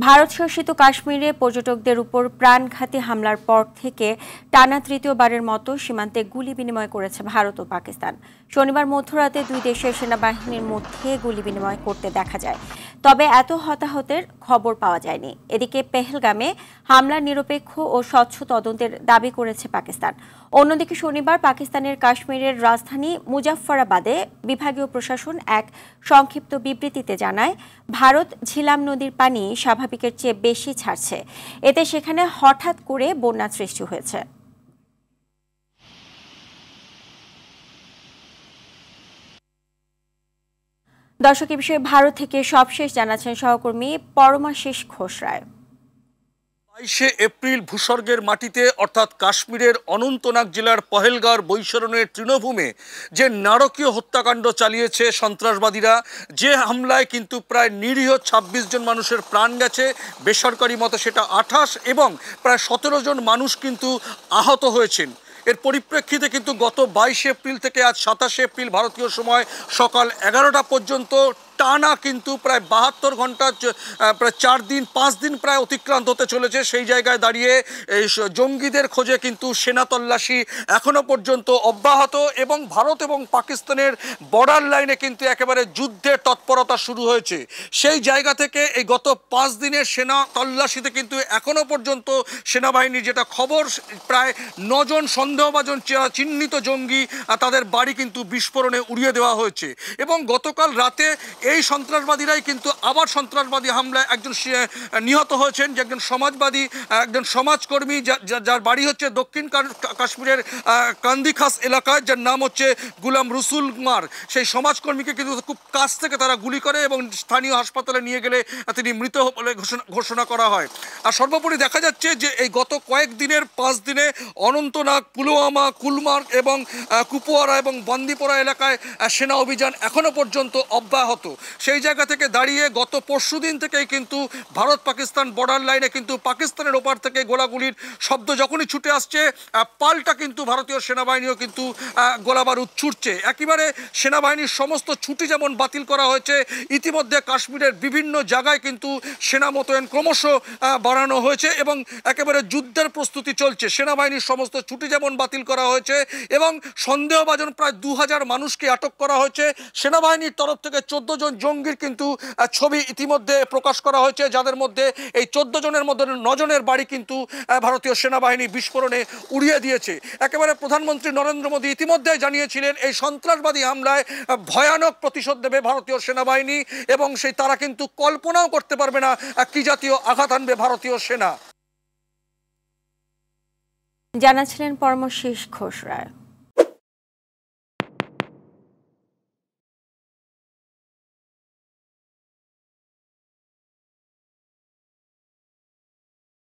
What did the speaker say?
ভারত শাসিত কাশ্মীরে পর্যটকদের উপর প্রাণঘাতী হামলার পর থেকে টানা তৃতীয়বারের মতো সীমান্তে গুলি বিনিময় করেছে ভারত ও পাকিস্তান। শনিবার মধ্যরাতে দুই দেশের সেনাবাহিনীর মধ্যে গুলি বিনিময় করতে দেখা যায়, তবে এত হতাহতের খবর পাওয়া যায়নি। এদিকে পেহেলগামে হামলার নিরপেক্ষ ও স্বচ্ছ তদন্তের দাবি করেছে পাকিস্তান। অন্যদিকে শনিবার পাকিস্তানের কাশ্মীরের রাজধানী মুজাফফরাবাদে বিভাগীয় প্রশাসন এক সংক্ষিপ্ত বিবৃতিতে জানায়, ভারত ঝিলাম নদীর পানি স্বাভাবিকের চেয়ে বেশি ছাড়ছে, এতে সেখানে হঠাৎ করে বন্যা সৃষ্টি হয়েছে। দর্শক, এ বিষয়ে ভারত থেকে সবশেষ জানাচ্ছেন সহকর্মী পরমাশিস ঘোষ রায়। 22 এপ্রিল ভূস্বর্গের মাটিতে অর্থাৎ কাশ্মীরের অনন্তনাগ জেলার পহেলগাঁওর বৈশরণের তৃণভূমে যে নারকীয় হত্যাকাণ্ড চালিয়েছে সন্ত্রাসবাদীরা, যে হামলায় কিন্তু প্রায় নিরীহ 26 জন মানুষের প্রাণ গেছে, বেসরকারি মতে সেটা 28, এবং প্রায় 17 জন মানুষ কিন্তু আহত হয়েছেন। এর পরিপ্রেক্ষিতে কিন্তু গত 22 এপ্রিল থেকে আজ 27 এপ্রিল ভারতীয় সময় সকাল 11টা পর্যন্ত টানা কিন্তু প্রায় 72 ঘন্টা, প্রায় 4 দিন 5 দিন প্রায় অতিক্রান্ত হতে চলেছে। সেই জায়গায় দাঁড়িয়ে এই জঙ্গিদের খোঁজে কিন্তু সেনা তল্লাশি এখনও পর্যন্ত অব্যাহত, এবং ভারত এবং পাকিস্তানের বর্ডার লাইনে কিন্তু একেবারে যুদ্ধের তৎপরতা শুরু হয়েছে। সেই জায়গা থেকে এই গত 5 দিনের সেনা তল্লাশিতে কিন্তু এখনও পর্যন্ত সেনাবাহিনীর যেটা খবর, প্রায় 9 জন সন্দেহভাজন চিহ্নিত জঙ্গি তাদের বাড়ি কিন্তু বিস্ফোরণে উড়িয়ে দেওয়া হয়েছে। এবং গতকাল রাতে এই সন্ত্রাসবাদীরাই কিন্তু আবার সন্ত্রাসবাদী হামলায় একজন নিহত হয়েছেন, যে একজন সমাজবাদী, একজন সমাজকর্মী, যার বাড়ি হচ্ছে দক্ষিণ কাশ্মীরের কান্দিখাস এলাকায়, যার নাম হচ্ছে গুলাম রসুল মার। সেই সমাজকর্মীকে কিন্তু খুব কাছ থেকে তারা গুলি করে এবং স্থানীয় হাসপাতালে নিয়ে গেলে তিনি মৃত বলে ঘোষণা করা হয়। আর সর্বোপরি দেখা যাচ্ছে যে এই গত কয়েকদিনের 5 দিনে অনন্তনাগ, পুলওয়ামা, কুলমার্গ এবং কুপওয়ারা এবং বান্দিপোরা এলাকায় সেনা অভিযান এখনও পর্যন্ত অব্যাহত। সেই জায়গা থেকে দাঁড়িয়ে গত পরশুদিন থেকেই কিন্তু ভারত পাকিস্তান বর্ডার লাইনে কিন্তু পাকিস্তানের ওপার থেকে গোলাগুলির শব্দ যখনই ছুটে আসছে, পাল্টা কিন্তু ভারতীয় সেনাবাহিনীও কিন্তু গোলাবারুদ ছুটছে। একেবারে সেনাবাহিনীর সমস্ত ছুটি যেমন বাতিল করা হয়েছে, ইতিমধ্যে কাশ্মীরের বিভিন্ন জায়গায় কিন্তু সেনা মোতায়েন ক্রমশ বাড়ানো হয়েছে এবং একেবারে যুদ্ধের প্রস্তুতি চলছে। সেনাবাহিনীর সমস্ত ছুটি যেমন বাতিল করা হয়েছে এবং সন্দেহভাজন প্রায় 2000 মানুষকে আটক করা হয়েছে। সেনাবাহিনীর তরফ থেকে 14 জন জঙ্গির কিন্তু ছবি ইতিমধ্যে প্রকাশ করা হয়েছে, যাদের মধ্যে এই 14 জনের মধ্যে 9 জনের বাড়ি কিন্তু ভারতীয় সেনাবাহিনী বিস্ফোরণে উড়িয়ে দিয়েছে। একেবারে প্রধানমন্ত্রী নরেন্দ্র মোদী ইতিমধ্যে জানিয়েছিলেন এই সন্ত্রাসবাদী হামলায় ভয়ানক প্রতিশোধ দেবে ভারতীয় সেনাবাহিনী, এবং সেই তারা কিন্তু কল্পনাও করতে পারবে না কি জাতীয় আঘাত আনবে ভারতীয় সেনা। জানাচ্ছিলেন পরমাশিস ঘোষ রায়।